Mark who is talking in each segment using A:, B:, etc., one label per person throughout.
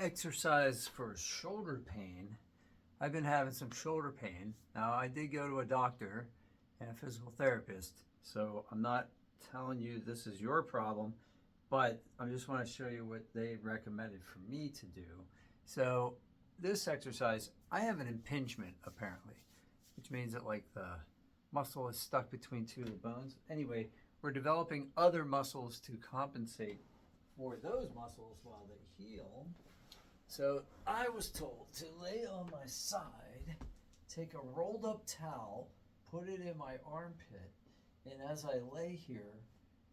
A: exercise for shoulder pain. I've been having some shoulder pain. Now, I did go to a doctor and a physical therapist, so I'm not telling you this is your problem, but I just want to show you what they recommended for me to do. So this exercise, I have an impingement apparently, which means that like the muscle is stuck between two of the bones. Anyway, we're developing other muscles to compensate for those muscles while they heal. So I was told to lay on my side, take a rolled up towel, put it in my armpit, and as I lay here,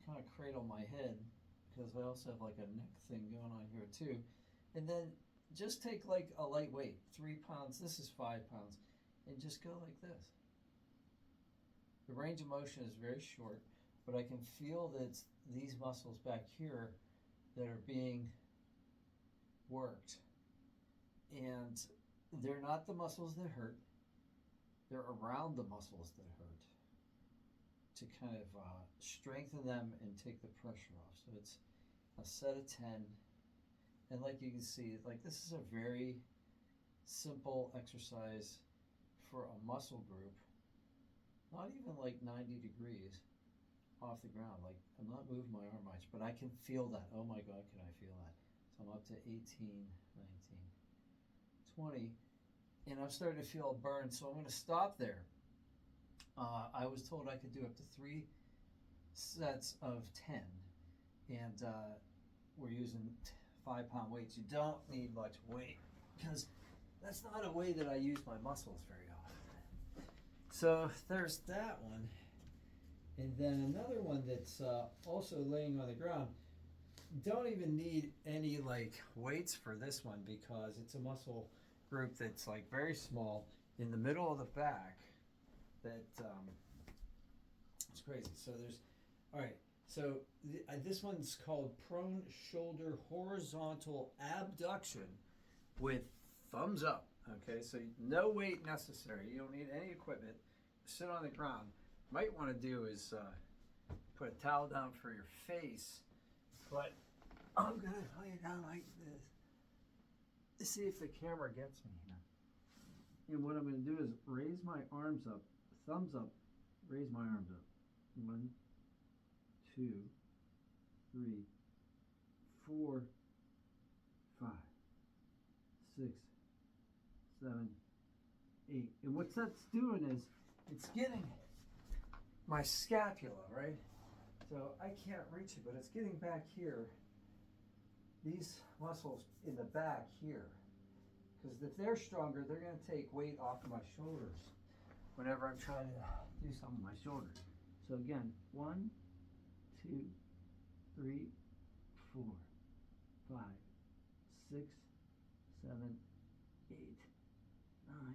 A: kind of cradle my head, because I also have like a neck thing going on here too, and then just take like a light weight, 3 pounds, this is 5 pounds, and just go like this. The range of motion is very short, but I can feel that it's these muscles back here that are being worked. And they're not the muscles that hurt, they're around the muscles that hurt to kind of strengthen them and take the pressure off. So it's a set of 10. And like you can see, like this is a very simple exercise for a muscle group, not even like 90 degrees off the ground. Like I'm not moving my arm much, but I can feel that. Oh my God, can I feel that? So I'm up to 18, 19, 20, and I'm starting to feel a burn. So I'm going to stop there. I was told I could do up to 3 sets of 10, and we're using 5-pound weights. You don't need much weight because that's not a way that I use my muscles very often. So there's that one. And then another one that's also laying on the ground. Don't even need any like weights for this one because it's a muscle group that's like very small in the middle of the back. That it's crazy. So there's, all right. So this one's called prone shoulder horizontal abduction with thumbs up. Okay, so no weight necessary. You don't need any equipment. Sit on the ground. Might want to do is put a towel down for your face, but I'm gonna lay it down like this. Let's see if the camera gets me here. And what I'm gonna do is raise my arms up, thumbs up, raise my arms up. 1, 2, 3, 4, 5, 6, 7, 8. And what that's doing is it's getting my scapula, right? So I can't reach it, but it's getting back here, these muscles in the back here. Because if they're stronger, they're going to take weight off of my shoulders whenever I'm trying to do something with my shoulders. So again, 1, 2, 3, 4, 5, 6, 7, 8, 9,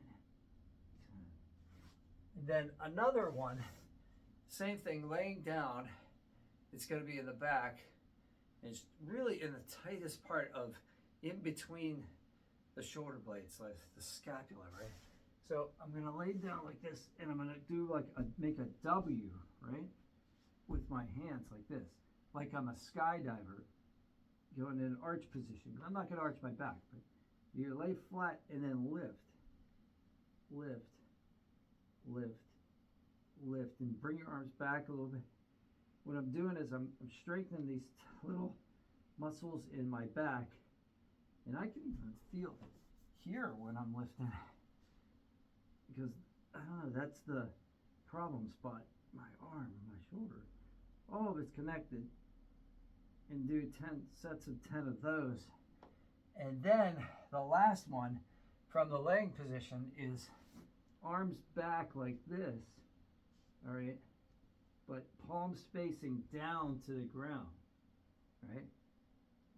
A: 10. And then another one, same thing, laying down. It's going to be in the back. It's really in the tightest part of in between the shoulder blades, like the scapula, right? So I'm going to lay down like this, and I'm going to do like make a W, right? With my hands like this, like I'm a skydiver going in an arch position. I'm not going to arch my back, but you lay flat and then lift, lift, lift, lift, and bring your arms back a little bit. What I'm doing is I'm strengthening these little muscles in my back, and I can even feel it here when I'm lifting, because I don't know, that's the problem spot, my arm and my shoulder. All of it's connected, and do 10 sets of 10 of those. And then the last one from the laying position is arms back like this, all right, but palms facing down to the ground, right?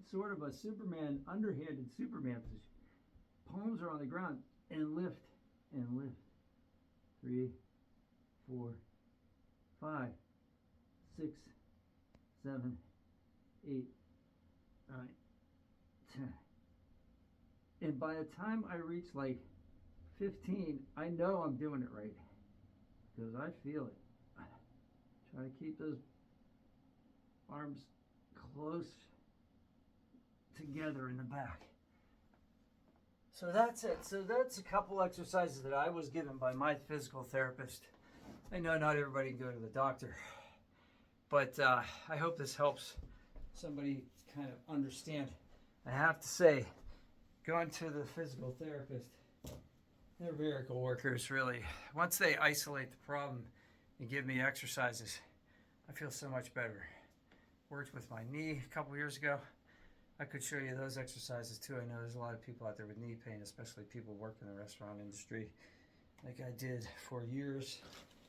A: Sort of a Superman, underhanded Superman position. Palms are on the ground, and lift, and lift. 3, 4, 5, 6, 7, 8, 9, 10. And by the time I reach like 15, I know I'm doing it right because I feel it. Try to keep those arms close together in the back. So that's it. So that's a couple exercises that I was given by my physical therapist. I know not everybody can go to the doctor, but I hope this helps somebody kind of understand. I have to say, going to the physical therapist, they're miracle workers, really. Once they isolate the problem and give me exercises, I feel so much better. Worked with my knee a couple years ago. I could show you those exercises too. I know there's a lot of people out there with knee pain, especially people working in the restaurant industry, like I did for years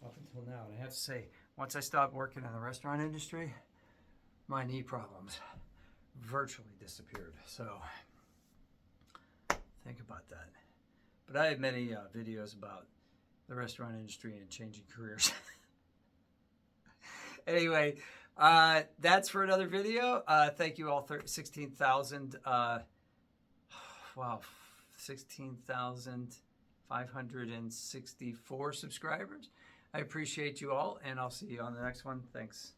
A: up until now. And I have to say, once I stopped working in the restaurant industry, my knee problems virtually disappeared. So think about that. But I have many videos about the restaurant industry and changing careers. Anyway, that's for another video. Thank you all, 16,000, wow, 16,564 subscribers. I appreciate you all, and I'll see you on the next one. Thanks.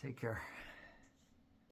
A: Take care.